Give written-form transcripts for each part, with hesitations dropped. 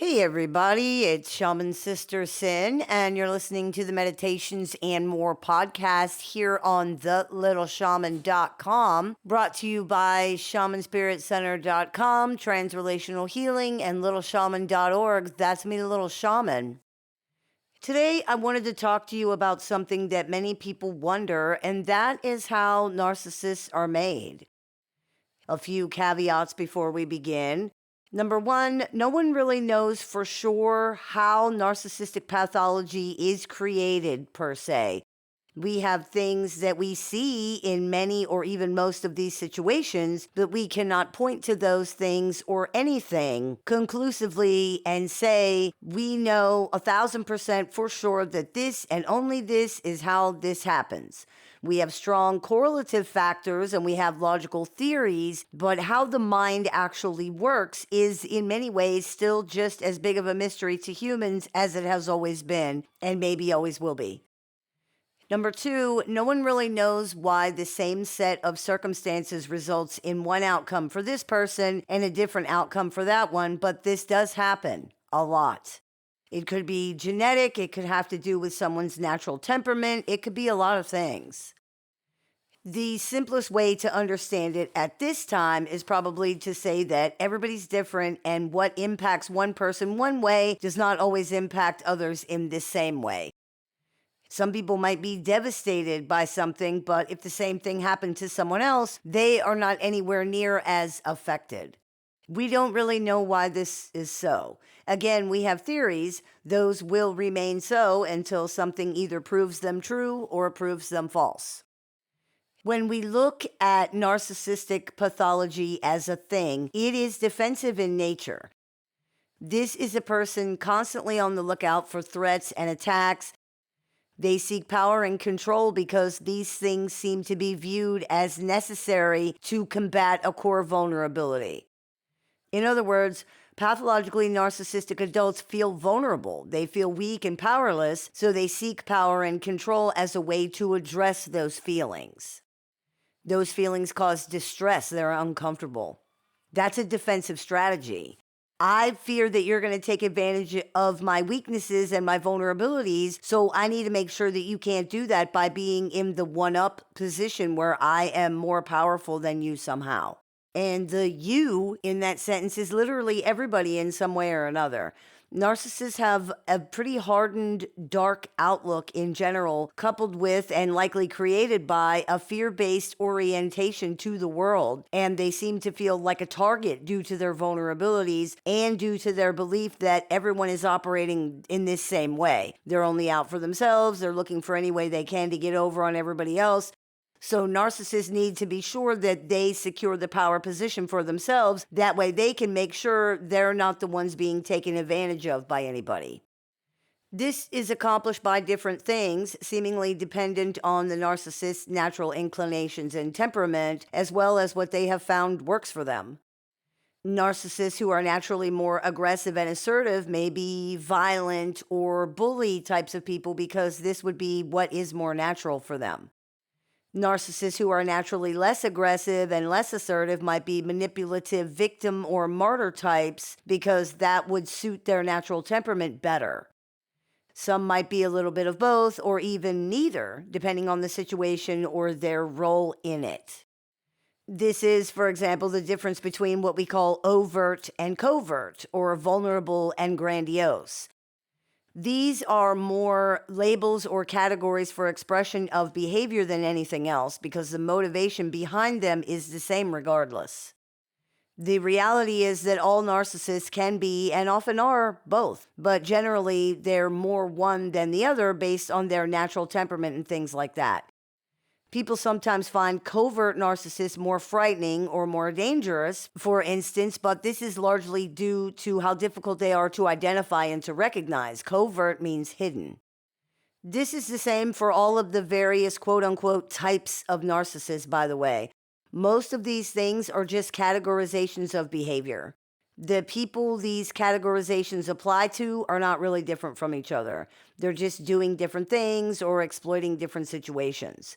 Hey everybody, it's Shaman Sister Sin, and you're listening to the Meditations and More podcast here on thelittleshaman.com, brought to you by shamanspiritcenter.com, transrelational healing, and littleshaman.org. That's me, the Little Shaman. Today, I wanted to talk to you about something that many people wonder, and that is how narcissists are made. A few caveats before we begin. Number one, no one really knows for sure how narcissistic pathology is created per se. We have things that we see in many or even most of these situations, but we cannot point to those things or anything conclusively and say, we know 1,000% for sure that this and only this is how this happens. We have strong correlative factors and we have logical theories, but how the mind actually works is in many ways still just as big of a mystery to humans as it has always been and maybe always will be. Number two, no one really knows why the same set of circumstances results in one outcome for this person and a different outcome for that one, but this does happen a lot. It could be genetic, it could have to do with someone's natural temperament, it could be a lot of things. The simplest way to understand it at this time is probably to say that everybody's different and what impacts one person one way does not always impact others in the same way. Some people might be devastated by something, but if the same thing happened to someone else, they are not anywhere near as affected. We don't really know why this is so. Again, we have theories. Those will remain so until something either proves them true or proves them false. When we look at narcissistic pathology as a thing, it is defensive in nature. This is a person constantly on the lookout for threats and attacks. They seek power and control because these things seem to be viewed as necessary to combat a core vulnerability. In other words, pathologically narcissistic adults feel vulnerable. They feel weak and powerless, so they seek power and control as a way to address those feelings. Those feelings cause distress. They're uncomfortable. That's a defensive strategy. I fear that you're going to take advantage of my weaknesses and my vulnerabilities, so I need to make sure that you can't do that by being in the one-up position where I am more powerful than you somehow. And the you in that sentence is literally everybody in some way or another. Narcissists have a pretty hardened, dark outlook in general, coupled with and likely created by a fear-based orientation to the world. And they seem to feel like a target due to their vulnerabilities and due to their belief that everyone is operating in this same way. They're only out for themselves. They're looking for any way they can to get over on everybody else. So narcissists need to be sure that they secure the power position for themselves. That way they can make sure they're not the ones being taken advantage of by anybody. This is accomplished by different things, seemingly dependent on the narcissist's natural inclinations and temperament, as well as what they have found works for them. Narcissists who are naturally more aggressive and assertive may be violent or bully types of people because this would be what is more natural for them. Narcissists who are naturally less aggressive and less assertive might be manipulative victim or martyr types because that would suit their natural temperament better. Some might be a little bit of both or even neither, depending on the situation or their role in it. This is, for example, the difference between what we call overt and covert, or vulnerable and grandiose. These are more labels or categories for expression of behavior than anything else because the motivation behind them is the same regardless. The reality is that all narcissists can be and often are both, but generally they're more one than the other based on their natural temperament and things like that. People sometimes find covert narcissists more frightening or more dangerous, for instance, but this is largely due to how difficult they are to identify and to recognize. Covert means hidden. This is the same for all of the various quote-unquote types of narcissists, by the way. Most of these things are just categorizations of behavior. The people these categorizations apply to are not really different from each other. They're just doing different things or exploiting different situations.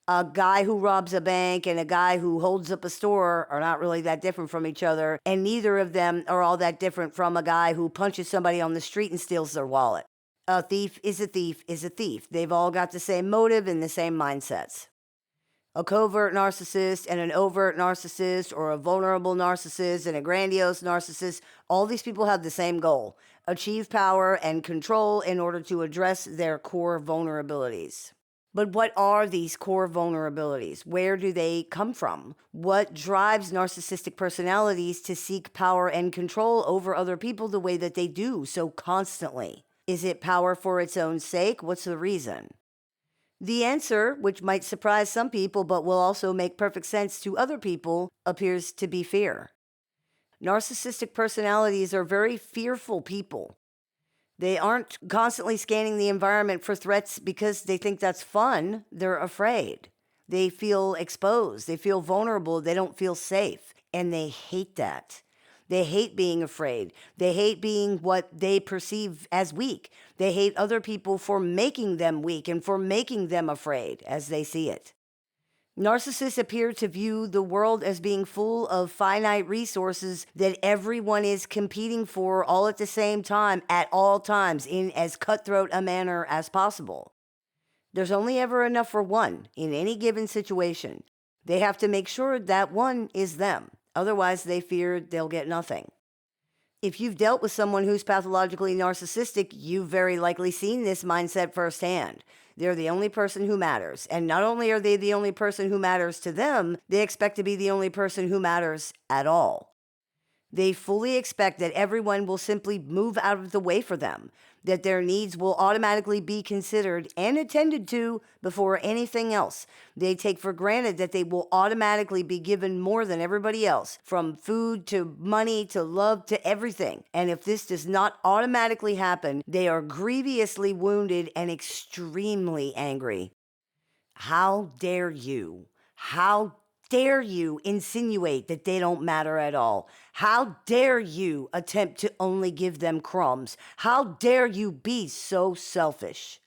A guy who robs a bank and a guy who holds up a store are not really that different from each other, and neither of them are all that different from a guy who punches somebody on the street and steals their wallet. A thief is a thief is a thief. They've all got the same motive and the same mindsets. A covert narcissist and an overt narcissist, or a vulnerable narcissist and a grandiose narcissist, all these people have the same goal: achieve power and control in order to address their core vulnerabilities. But what are these core vulnerabilities? Where do they come from? What drives narcissistic personalities to seek power and control over other people the way that they do so constantly? Is it power for its own sake? What's the reason? The answer, which might surprise some people but will also make perfect sense to other people, appears to be fear. Narcissistic personalities are very fearful people. They aren't constantly scanning the environment for threats because they think that's fun. They're afraid. They feel exposed. They feel vulnerable. They don't feel safe. And they hate that. They hate being afraid. They hate being what they perceive as weak. They hate other people for making them weak and for making them afraid as they see it. Narcissists appear to view the world as being full of finite resources that everyone is competing for all at the same time, at all times, in as cutthroat a manner as possible. There's only ever enough for one in any given situation. They have to make sure that one is them. Otherwise, they fear they'll get nothing. If you've dealt with someone who's pathologically narcissistic, you've very likely seen this mindset firsthand. They're the only person who matters. And not only are they the only person who matters to them, they expect to be the only person who matters at all. They fully expect that everyone will simply move out of the way for them, that their needs will automatically be considered and attended to before anything else. They take for granted that they will automatically be given more than everybody else, from food to money to love to everything. And if this does not automatically happen, they are grievously wounded and extremely angry. How dare you? How dare you insinuate that they don't matter at all? How dare you attempt to only give them crumbs? How dare you be so selfish?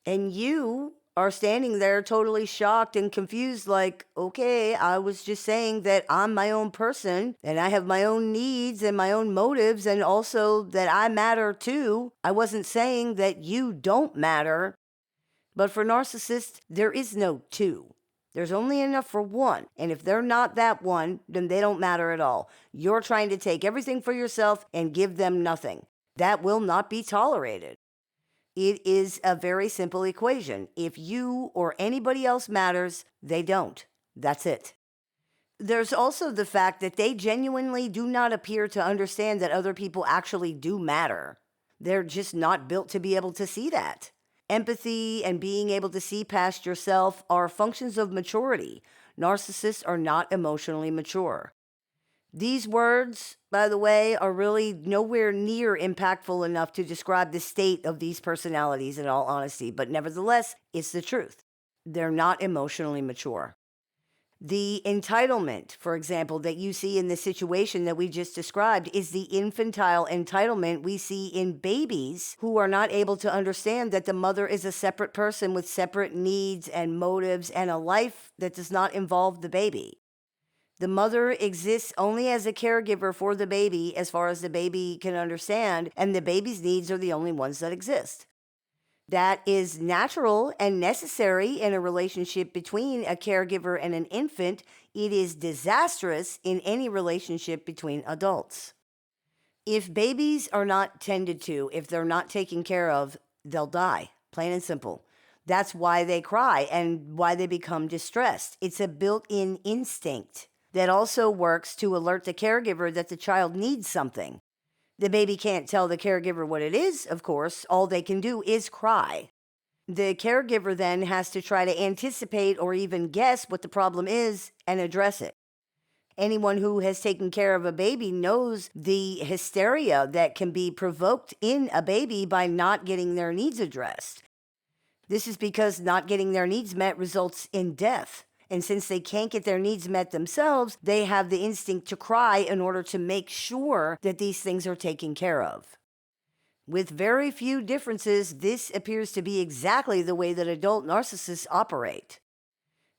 And you are standing there totally shocked and confused, like, okay, I was just saying that I'm my own person and I have my own needs and my own motives, and also that I matter too. I wasn't saying that you don't matter. But for narcissists, there is no two. There's only enough for one. And if they're not that one, then they don't matter at all. You're trying to take everything for yourself and give them nothing. That will not be tolerated. It is a very simple equation. If you or anybody else matters, they don't. That's it. There's also the fact that they genuinely do not appear to understand that other people actually do matter. They're just not built to be able to see that. Empathy and being able to see past yourself are functions of maturity. Narcissists are not emotionally mature. These words, by the way, are really nowhere near impactful enough to describe the state of these personalities, in all honesty, but nevertheless, it's the truth. They're not emotionally mature. The entitlement, for example, that you see in the situation that we just described is the infantile entitlement we see in babies who are not able to understand that the mother is a separate person with separate needs and motives and a life that does not involve the baby. The mother exists only as a caregiver for the baby as far as the baby can understand, and the baby's needs are the only ones that exist. That is natural and necessary in a relationship between a caregiver and an infant. It is disastrous in any relationship between adults. If babies are not tended to, if they're not taken care of, they'll die, plain and simple. That's why they cry and why they become distressed. It's a built-in instinct that also works to alert the caregiver that the child needs something. The baby can't tell the caregiver what it is, of course. All they can do is cry. The caregiver then has to try to anticipate or even guess what the problem is and address it. Anyone who has taken care of a baby knows the hysteria that can be provoked in a baby by not getting their needs addressed. This is because not getting their needs met results in death. And since they can't get their needs met themselves, they have the instinct to cry in order to make sure that these things are taken care of. With very few differences, this appears to be exactly the way that adult narcissists operate.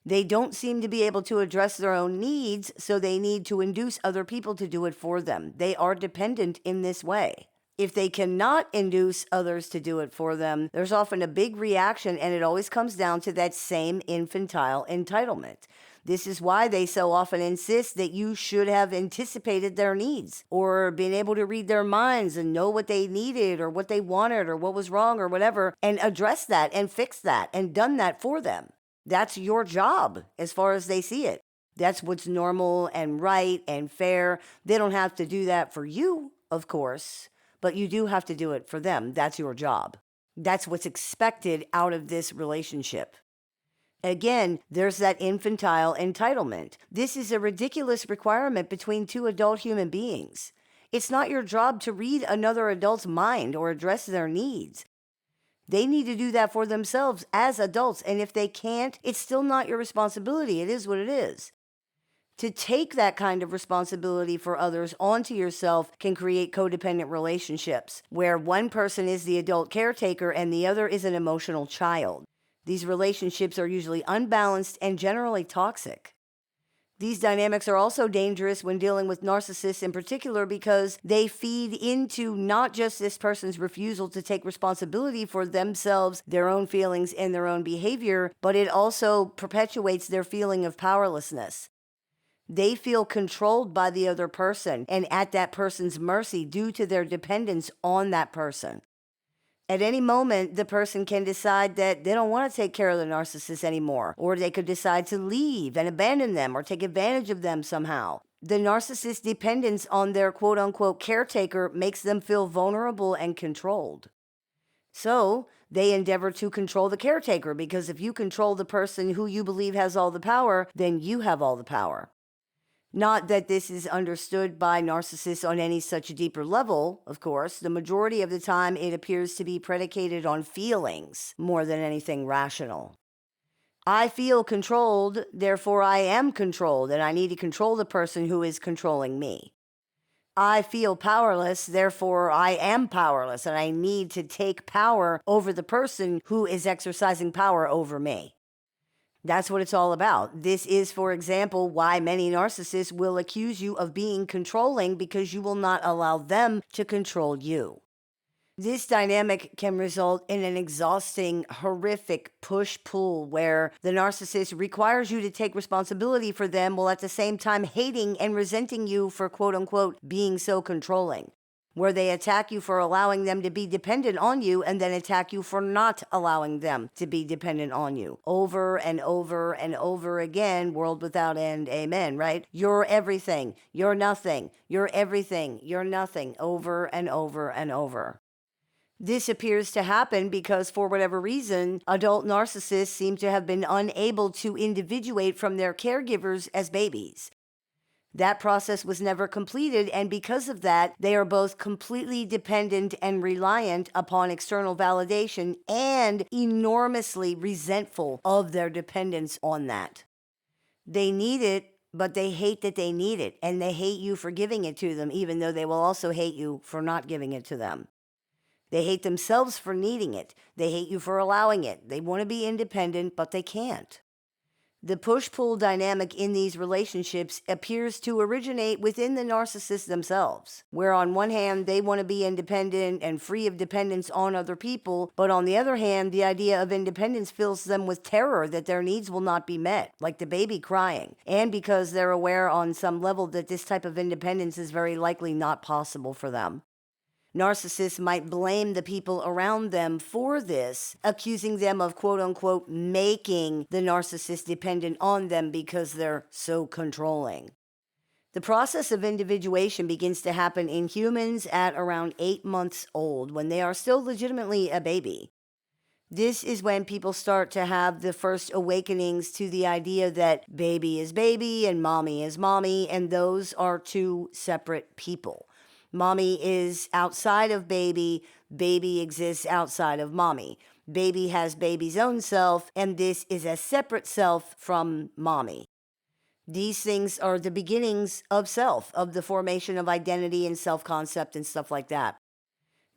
They don't seem to be able to address their own needs, so they need to induce other people to do it for them. They are dependent in this way. If they cannot induce others to do it for them, there's often a big reaction, and it always comes down to that same infantile entitlement. This is why they so often insist that you should have anticipated their needs or been able to read their minds and know what they needed or what they wanted or what was wrong or whatever, and address that and fix that and done that for them. That's your job as far as they see it. That's what's normal and right and fair. They don't have to do that for you, of course, but you do have to do it for them. That's your job. That's what's expected out of this relationship. Again, there's that infantile entitlement. This is a ridiculous requirement between two adult human beings. It's not your job to read another adult's mind or address their needs. They need to do that for themselves as adults, and if they can't, it's still not your responsibility. It is what it is. To take that kind of responsibility for others onto yourself can create codependent relationships, where one person is the adult caretaker and the other is an emotional child. These relationships are usually unbalanced and generally toxic. These dynamics are also dangerous when dealing with narcissists in particular because they feed into not just this person's refusal to take responsibility for themselves, their own feelings, and their own behavior, but it also perpetuates their feeling of powerlessness. They feel controlled by the other person and at that person's mercy due to their dependence on that person. At any moment, the person can decide that they don't want to take care of the narcissist anymore, or they could decide to leave and abandon them or take advantage of them somehow. The narcissist's dependence on their quote-unquote caretaker makes them feel vulnerable and controlled. So they endeavor to control the caretaker, because if you control the person who you believe has all the power, then you have all the power. Not that this is understood by narcissists on any such deeper level, of course. The majority of the time, it appears to be predicated on feelings more than anything rational. I feel controlled, therefore I am controlled, and I need to control the person who is controlling me. I feel powerless, therefore I am powerless, and I need to take power over the person who is exercising power over me. That's what it's all about. This is, for example, why many narcissists will accuse you of being controlling, because you will not allow them to control you. This dynamic can result in an exhausting, horrific push-pull where the narcissist requires you to take responsibility for them while at the same time hating and resenting you for quote-unquote being so controlling, where they attack you for allowing them to be dependent on you and then attack you for not allowing them to be dependent on you. Over and over and over again, world without end, amen, right? You're everything, you're nothing, you're everything, you're nothing, over and over and over. This appears to happen because, for whatever reason, adult narcissists seem to have been unable to individuate from their caregivers as babies. That process was never completed, and because of that, they are both completely dependent and reliant upon external validation and enormously resentful of their dependence on that. They need it, but they hate that they need it, and they hate you for giving it to them, even though they will also hate you for not giving it to them. They hate themselves for needing it. They hate you for allowing it. They want to be independent, but they can't. The push-pull dynamic in these relationships appears to originate within the narcissists themselves, where on one hand, they want to be independent and free of dependence on other people, but on the other hand, the idea of independence fills them with terror that their needs will not be met, like the baby crying, and because they're aware on some level that this type of independence is very likely not possible for them. Narcissists might blame the people around them for this, accusing them of quote-unquote making the narcissist dependent on them because they're so controlling. The process of individuation begins to happen in humans at around 8 months old, when they are still legitimately a baby. This is when people start to have the first awakenings to the idea that baby is baby and mommy is mommy, and those are two separate people. Mommy is outside of baby, baby exists outside of mommy. Baby has baby's own self, and this is a separate self from mommy. These things are the beginnings of self, of the formation of identity and self-concept and stuff like that.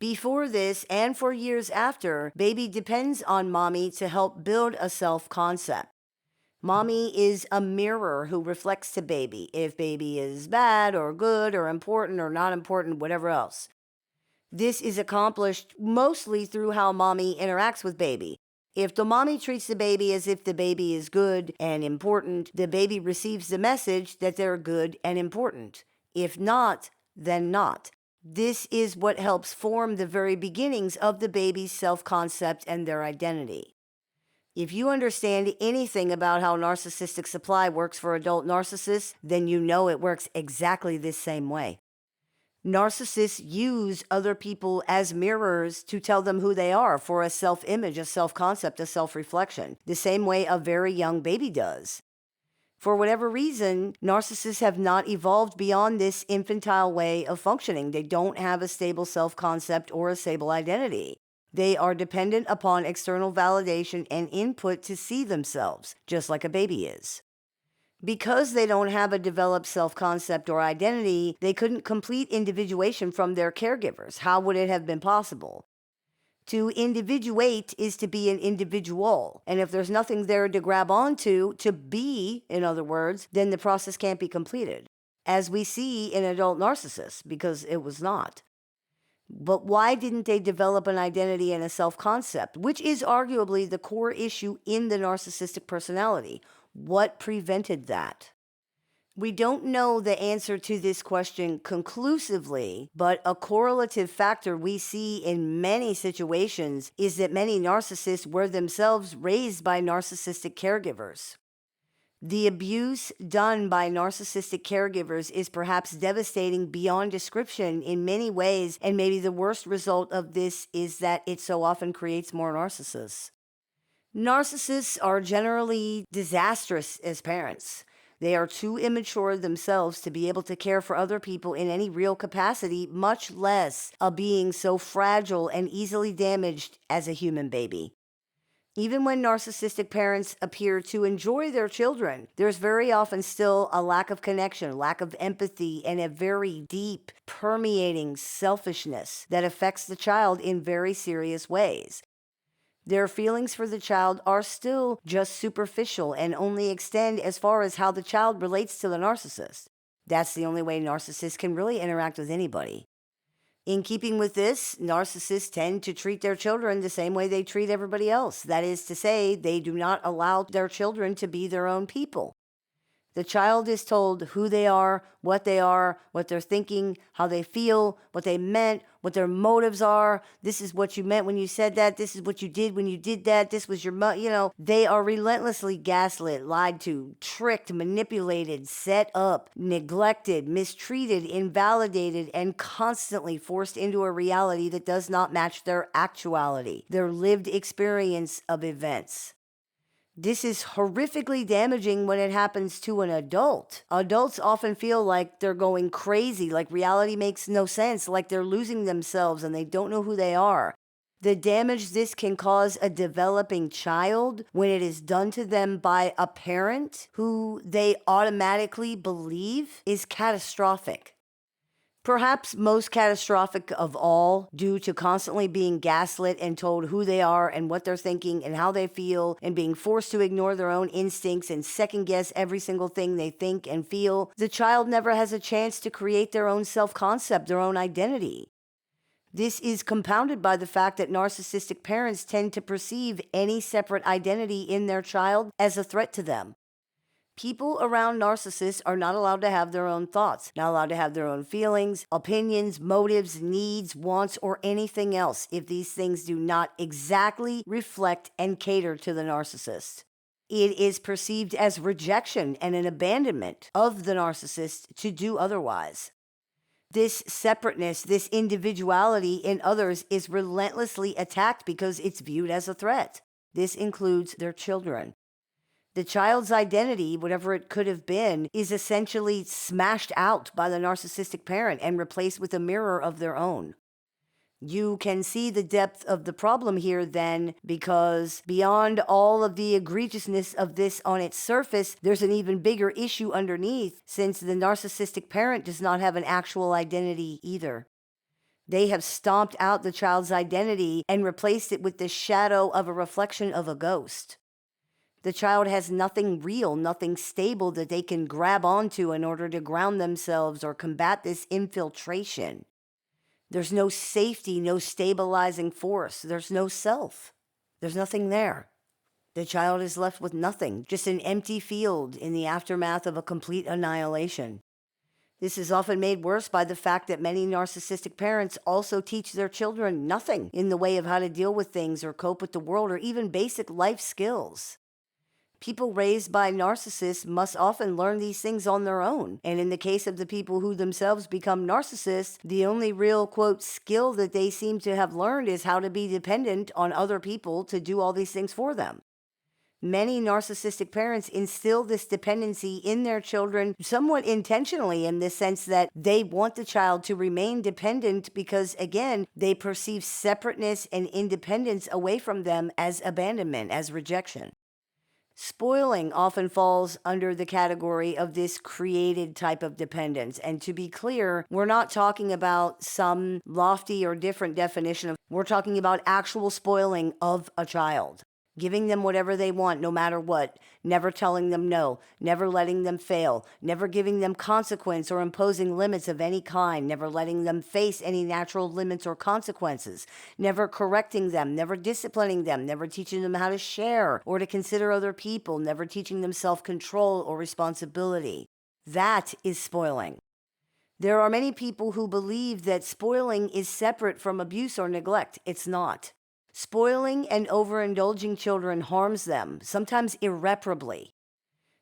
Before this, and for years after, baby depends on mommy to help build a self-concept. Mommy is a mirror who reflects to baby if baby is bad or good or important or not important, whatever else. This is accomplished mostly through how mommy interacts with baby. If the mommy treats the baby as if the baby is good and important, the baby receives the message that they're good and important. If not, then not. This is what helps form the very beginnings of the baby's self-concept and their identity. If you understand anything about how narcissistic supply works for adult narcissists, then you know it works exactly this same way. Narcissists use other people as mirrors to tell them who they are for a self-image, a self-concept, a self-reflection, the same way a very young baby does. For whatever reason, narcissists have not evolved beyond this infantile way of functioning. They don't have a stable self-concept or a stable identity. They are dependent upon external validation and input to see themselves, just like a baby is. Because they don't have a developed self-concept or identity, they couldn't complete individuation from their caregivers. How would it have been possible? To individuate is to be an individual. And if there's nothing there to grab onto, to be, in other words, then the process can't be completed, as we see in adult narcissists, because it was not. But why didn't they develop an identity and a self-concept, which is arguably the core issue in the narcissistic personality? What prevented that? We don't know the answer to this question conclusively, but a correlative factor we see in many situations is that many narcissists were themselves raised by narcissistic caregivers. The abuse done by narcissistic caregivers is perhaps devastating beyond description in many ways, and maybe the worst result of this is that it so often creates more narcissists. Narcissists are generally disastrous as parents. They are too immature themselves to be able to care for other people in any real capacity, much less a being so fragile and easily damaged as a human baby. Even when narcissistic parents appear to enjoy their children, there's very often still a lack of connection, lack of empathy, and a very deep, permeating selfishness that affects the child in very serious ways. Their feelings for the child are still just superficial and only extend as far as how the child relates to the narcissist. That's the only way narcissists can really interact with anybody. In keeping with this, narcissists tend to treat their children the same way they treat everybody else. That is to say, they do not allow their children to be their own people. The child is told who they are, what they're thinking, how they feel, what they meant, what their motives are. This is what you meant when you said that. This is what you did when you did that. This was your they are relentlessly gaslit, lied to, tricked, manipulated, set up, neglected, mistreated, invalidated, and constantly forced into a reality that does not match their actuality, their lived experience of events. This is horrifically damaging when it happens to an adult. Adults often feel like they're going crazy, like reality makes no sense, like they're losing themselves and they don't know who they are. The damage this can cause a developing child when it is done to them by a parent who they automatically believe is catastrophic. Perhaps most catastrophic of all, due to constantly being gaslit and told who they are and what they're thinking and how they feel, and being forced to ignore their own instincts and second guess every single thing they think and feel, the child never has a chance to create their own self-concept, their own identity. This is compounded by the fact that narcissistic parents tend to perceive any separate identity in their child as a threat to them. People around narcissists are not allowed to have their own thoughts, not allowed to have their own feelings, opinions, motives, needs, wants, or anything else if these things do not exactly reflect and cater to the narcissist. It is perceived as rejection and an abandonment of the narcissist to do otherwise. This separateness, this individuality in others is relentlessly attacked because it's viewed as a threat. This includes their children. The child's identity, whatever it could have been, is essentially smashed out by the narcissistic parent and replaced with a mirror of their own. You can see the depth of the problem here then, because beyond all of the egregiousness of this on its surface, there's an even bigger issue underneath, since the narcissistic parent does not have an actual identity either. They have stomped out the child's identity and replaced it with the shadow of a reflection of a ghost. The child has nothing real, nothing stable that they can grab onto in order to ground themselves or combat this infiltration. There's no safety, no stabilizing force. There's no self. There's nothing there. The child is left with nothing, just an empty field in the aftermath of a complete annihilation. This is often made worse by the fact that many narcissistic parents also teach their children nothing in the way of how to deal with things or cope with the world or even basic life skills. People raised by narcissists must often learn these things on their own. And in the case of the people who themselves become narcissists, the only real, quote, skill that they seem to have learned is how to be dependent on other people to do all these things for them. Many narcissistic parents instill this dependency in their children somewhat intentionally, in the sense that they want the child to remain dependent because, again, they perceive separateness and independence away from them as abandonment, as rejection. Spoiling often falls under the category of this created type of dependence. And to be clear, we're not talking about some lofty or different definition we're talking about actual spoiling of a child. Giving them whatever they want, no matter what, never telling them no, never letting them fail, never giving them consequence or imposing limits of any kind, never letting them face any natural limits or consequences, never correcting them, never disciplining them, never teaching them how to share or to consider other people, never teaching them self-control or responsibility. That is spoiling. There are many people who believe that spoiling is separate from abuse or neglect. It's not. Spoiling and overindulging children harms them, sometimes irreparably.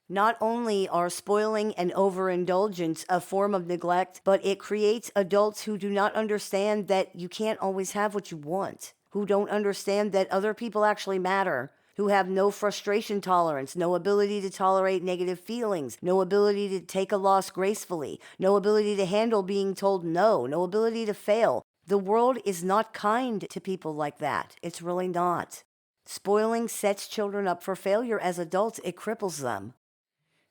Not only are spoiling and overindulgence a form of neglect, but it creates adults who do not understand that you can't always have what you want, who don't understand that other people actually matter, who have no frustration tolerance, no ability to tolerate negative feelings, no ability to take a loss gracefully, no ability to handle being told no, no ability to fail. The world is not kind to people like that. It's really not. Spoiling sets children up for failure as adults. It cripples them.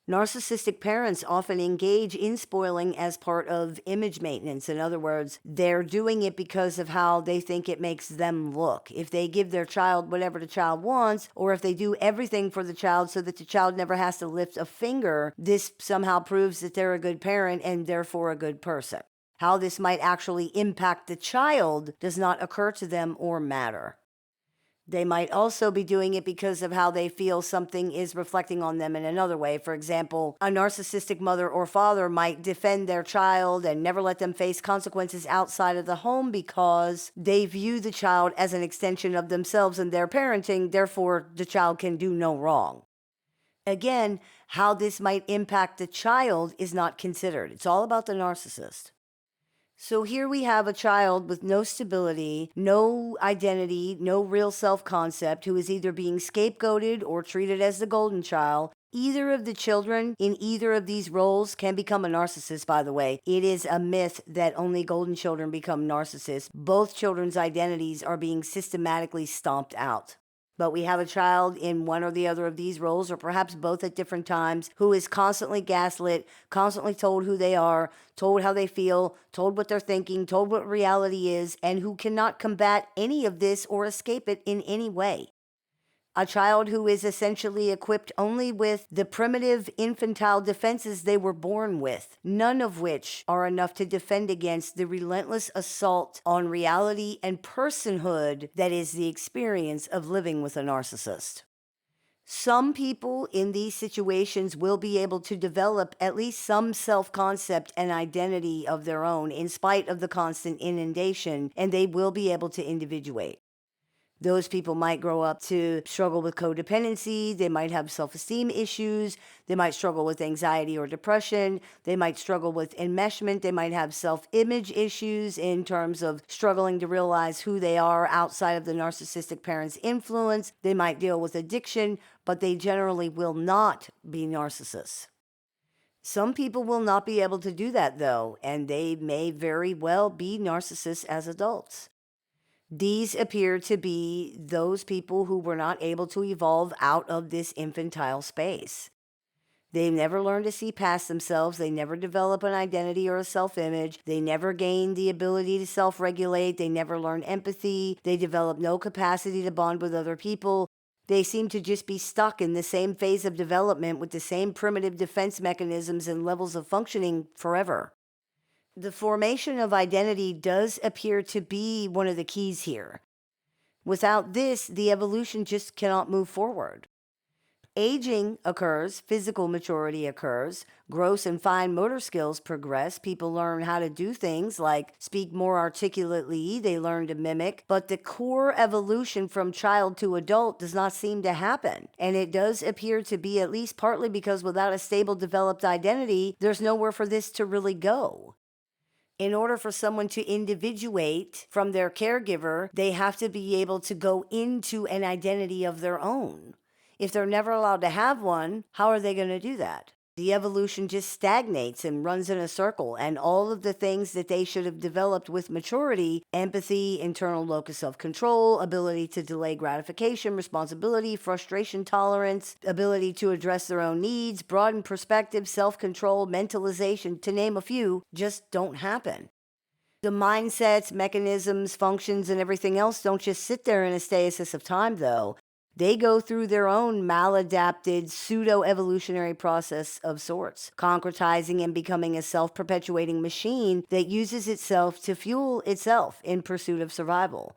Narcissistic parents often engage in spoiling as part of image maintenance. In other words, they're doing it because of how they think it makes them look. If they give their child whatever the child wants, or if they do everything for the child so that the child never has to lift a finger, this somehow proves that they're a good parent and therefore a good person. How this might actually impact the child does not occur to them or matter. They might also be doing it because of how they feel something is reflecting on them in another way. For example, a narcissistic mother or father might defend their child and never let them face consequences outside of the home because they view the child as an extension of themselves and their parenting, therefore the child can do no wrong. Again, how this might impact the child is not considered. It's all about the narcissist. So here we have a child with no stability, no identity, no real self-concept, who is either being scapegoated or treated as the golden child. Either of the children in either of these roles can become a narcissist, by the way. It is a myth that only golden children become narcissists. Both children's identities are being systematically stomped out. But we have a child in one or the other of these roles, or perhaps both at different times, who is constantly gaslit, constantly told who they are, told how they feel, told what they're thinking, told what reality is, and who cannot combat any of this or escape it in any way. A child who is essentially equipped only with the primitive infantile defenses they were born with, none of which are enough to defend against the relentless assault on reality and personhood that is the experience of living with a narcissist. Some people in these situations will be able to develop at least some self-concept and identity of their own in spite of the constant inundation, and they will be able to individuate. Those people might grow up to struggle with codependency. They might have self-esteem issues. They might struggle with anxiety or depression. They might struggle with enmeshment. They might have self-image issues in terms of struggling to realize who they are outside of the narcissistic parent's influence. They might deal with addiction, but they generally will not be narcissists. Some people will not be able to do that, though, and they may very well be narcissists as adults. These appear to be those people who were not able to evolve out of this infantile space. They never learn to see past themselves. They never develop an identity or a self-image. They never gain the ability to self-regulate. They never learn empathy. They develop no capacity to bond with other people. They seem to just be stuck in the same phase of development with the same primitive defense mechanisms and levels of functioning forever. The formation of identity does appear to be one of the keys here. Without this, the evolution just cannot move forward. Aging occurs, physical maturity occurs, gross and fine motor skills progress, people learn how to do things like speak more articulately, they learn to mimic, but the core evolution from child to adult does not seem to happen. And it does appear to be at least partly because without a stable developed identity, there's nowhere for this to really go. In order for someone to individuate from their caregiver, they have to be able to go into an identity of their own. If they're never allowed to have one, how are they going to do that? The evolution just stagnates and runs in a circle, and all of the things that they should have developed with maturity, empathy, internal locus of control, ability to delay gratification, responsibility, frustration tolerance, ability to address their own needs, broaden perspective, self-control, mentalization, to name a few, just don't happen. The mindsets, mechanisms, functions, and everything else don't just sit there in a stasis of time, though. They go through their own maladapted, pseudo-evolutionary process of sorts, concretizing and becoming a self-perpetuating machine that uses itself to fuel itself in pursuit of survival.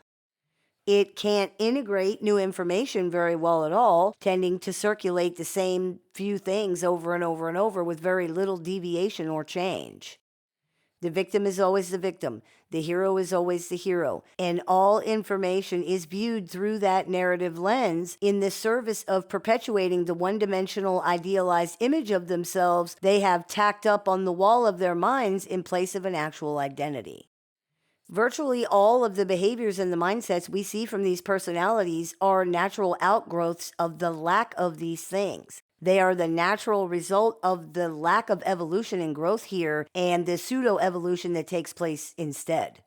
It can't integrate new information very well at all, tending to circulate the same few things over and over and over with very little deviation or change. The victim is always the victim. The hero is always the hero. And all information is viewed through that narrative lens in the service of perpetuating the one-dimensional idealized image of themselves they have tacked up on the wall of their minds in place of an actual identity. Virtually all of the behaviors and the mindsets we see from these personalities are natural outgrowths of the lack of these things. They are the natural result of the lack of evolution and growth here and the pseudo-evolution that takes place instead.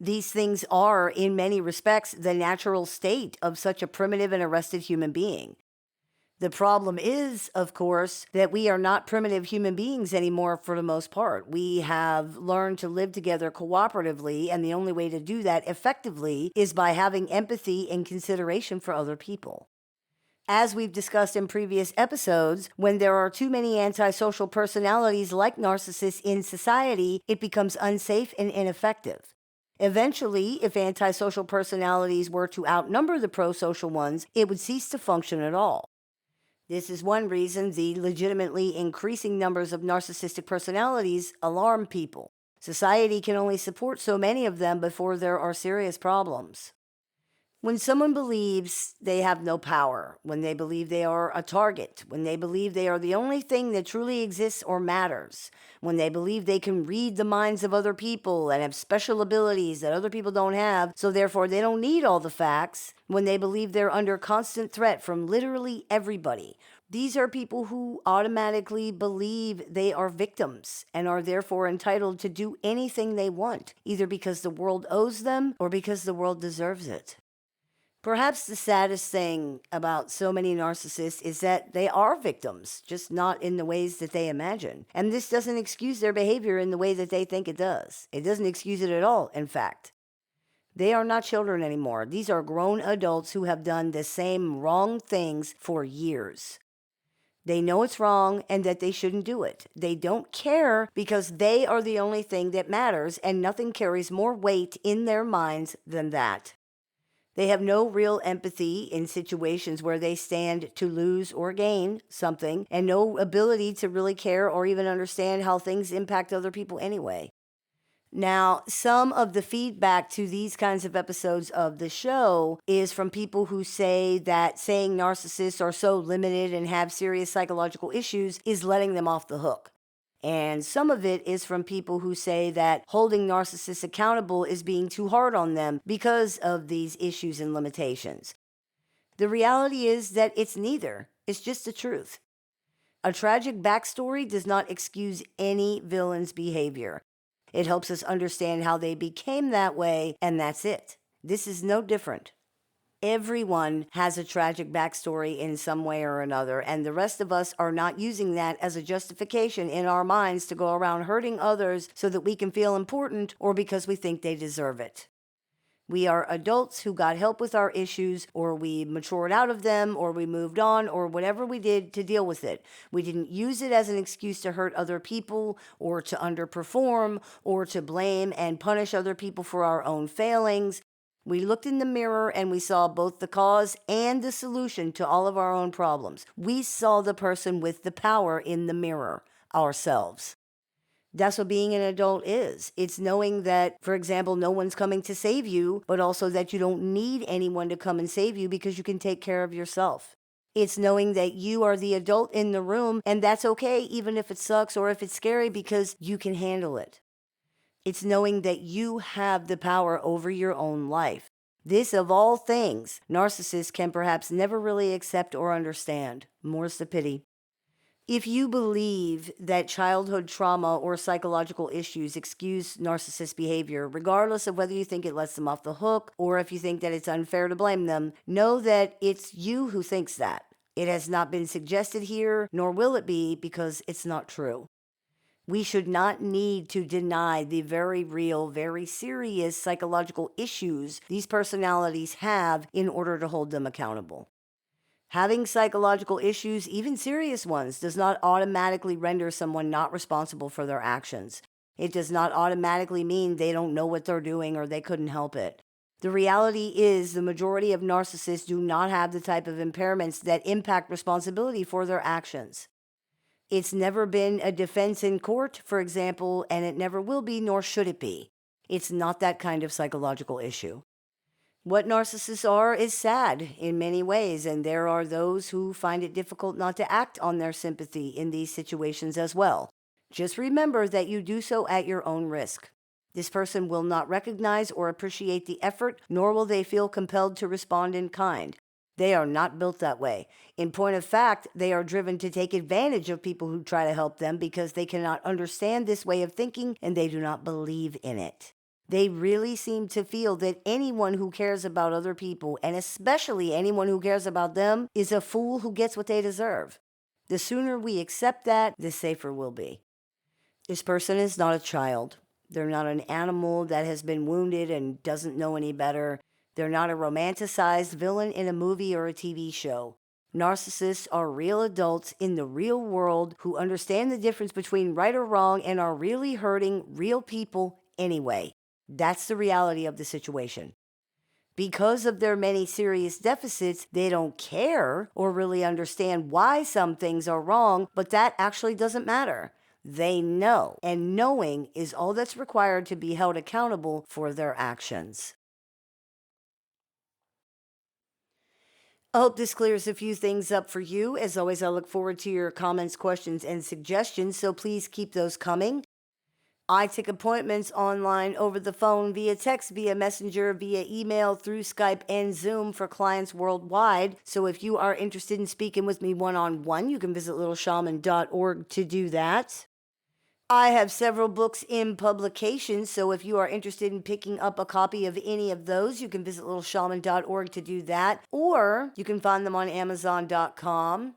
These things are, in many respects, the natural state of such a primitive and arrested human being. The problem is, of course, that we are not primitive human beings anymore for the most part. We have learned to live together cooperatively, and the only way to do that effectively is by having empathy and consideration for other people. As we've discussed in previous episodes, when there are too many antisocial personalities like narcissists in society, it becomes unsafe and ineffective. Eventually, if antisocial personalities were to outnumber the pro-social ones, it would cease to function at all. This is one reason the legitimately increasing numbers of narcissistic personalities alarm people. Society can only support so many of them before there are serious problems. When someone believes they have no power, when they believe they are a target, when they believe they are the only thing that truly exists or matters, when they believe they can read the minds of other people and have special abilities that other people don't have, so therefore they don't need all the facts, when they believe they're under constant threat from literally everybody, these are people who automatically believe they are victims and are therefore entitled to do anything they want, either because the world owes them or because the world deserves it. Perhaps the saddest thing about so many narcissists is that they are victims, just not in the ways that they imagine. And this doesn't excuse their behavior in the way that they think it does. It doesn't excuse it at all, in fact. They are not children anymore. These are grown adults who have done the same wrong things for years. They know it's wrong and that they shouldn't do it. They don't care because they are the only thing that matters, and nothing carries more weight in their minds than that. They have no real empathy in situations where they stand to lose or gain something, and no ability to really care or even understand how things impact other people anyway. Now, some of the feedback to these kinds of episodes of the show is from people who say that saying narcissists are so limited and have serious psychological issues is letting them off the hook. And some of it is from people who say that holding narcissists accountable is being too hard on them because of these issues and limitations. The reality is that it's neither. It's just the truth. A tragic backstory does not excuse any villain's behavior. It helps us understand how they became that way, and that's it. This is no different. Everyone has a tragic backstory in some way or another, and the rest of us are not using that as a justification in our minds to go around hurting others so that we can feel important or because we think they deserve it. We are adults who got help with our issues, or we matured out of them, or we moved on, or whatever we did to deal with it. We didn't use it as an excuse to hurt other people, or to underperform, or to blame and punish other people for our own failings. We looked in the mirror and we saw both the cause and the solution to all of our own problems. We saw the person with the power in the mirror, ourselves. That's what being an adult is. It's knowing that, for example, no one's coming to save you, but also that you don't need anyone to come and save you because you can take care of yourself. It's knowing that you are the adult in the room, and that's okay, even if it sucks or if it's scary, because you can handle it. It's knowing that you have the power over your own life. This, of all things, narcissists can perhaps never really accept or understand. More's the pity. If you believe that childhood trauma or psychological issues excuse narcissist behavior, regardless of whether you think it lets them off the hook or if you think that it's unfair to blame them, know that it's you who thinks that. It has not been suggested here, nor will it be, because it's not true. We should not need to deny the very real, very serious psychological issues these personalities have in order to hold them accountable. Having psychological issues, even serious ones, does not automatically render someone not responsible for their actions. It does not automatically mean they don't know what they're doing or they couldn't help it. The reality is the majority of narcissists do not have the type of impairments that impact responsibility for their actions. It's never been a defense in court, for example, and it never will be, nor should it be. It's not that kind of psychological issue. What narcissists are is sad in many ways, and there are those who find it difficult not to act on their sympathy in these situations as well. Just remember that you do so at your own risk. This person will not recognize or appreciate the effort, nor will they feel compelled to respond in kind. They are not built that way. In point of fact, they are driven to take advantage of people who try to help them because they cannot understand this way of thinking and they do not believe in it. They really seem to feel that anyone who cares about other people, and especially anyone who cares about them, is a fool who gets what they deserve. The sooner we accept that, the safer we'll be. This person is not a child. They're not an animal that has been wounded and doesn't know any better. They're not a romanticized villain in a movie or a TV show. Narcissists are real adults in the real world who understand the difference between right or wrong and are really hurting real people anyway. That's the reality of the situation. Because of their many serious deficits, they don't care or really understand why some things are wrong, but that actually doesn't matter. They know, and knowing is all that's required to be held accountable for their actions. I hope this clears a few things up for you. As always, I look forward to your comments, questions, and suggestions, so please keep those coming. I take appointments online, over the phone, via text, via messenger, via email, through Skype and Zoom for clients worldwide. So if you are interested in speaking with me one-on-one, you can visit littleshaman.org to do that. I have several books in publication, so if you are interested in picking up a copy of any of those, you can visit littleshaman.org to do that, or you can find them on Amazon.com.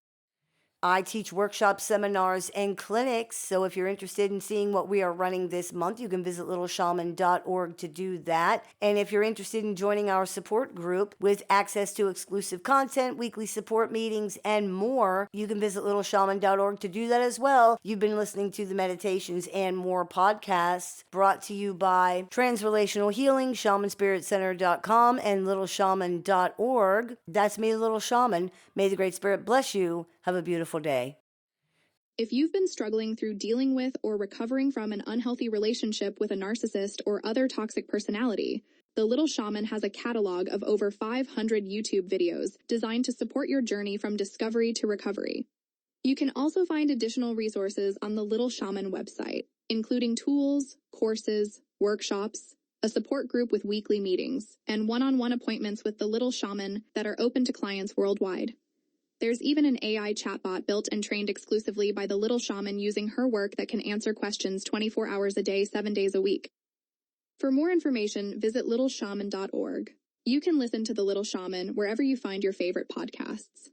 I teach workshops, seminars, and clinics, so if you're interested in seeing what we are running this month, you can visit littleshaman.org to do that. And if you're interested in joining our support group with access to exclusive content, weekly support meetings, and more, you can visit littleshaman.org to do that as well. You've been listening to the Meditations and More podcasts brought to you by Transrelational Healing, shamanspiritcenter.com, and littleshaman.org. That's me, Little Shaman. May the Great Spirit bless you. Have a beautiful day. If you've been struggling through dealing with or recovering from an unhealthy relationship with a narcissist or other toxic personality, the Little Shaman has a catalog of over 500 YouTube videos designed to support your journey from discovery to recovery. You can also find additional resources on the Little Shaman website, including tools, courses, workshops, a support group with weekly meetings, and one-on-one appointments with the Little Shaman that are open to clients worldwide. There's even an AI chatbot built and trained exclusively by the Little Shaman using her work that can answer questions 24 hours a day, 7 days a week. For more information, visit littleshaman.org. You can listen to The Little Shaman wherever you find your favorite podcasts.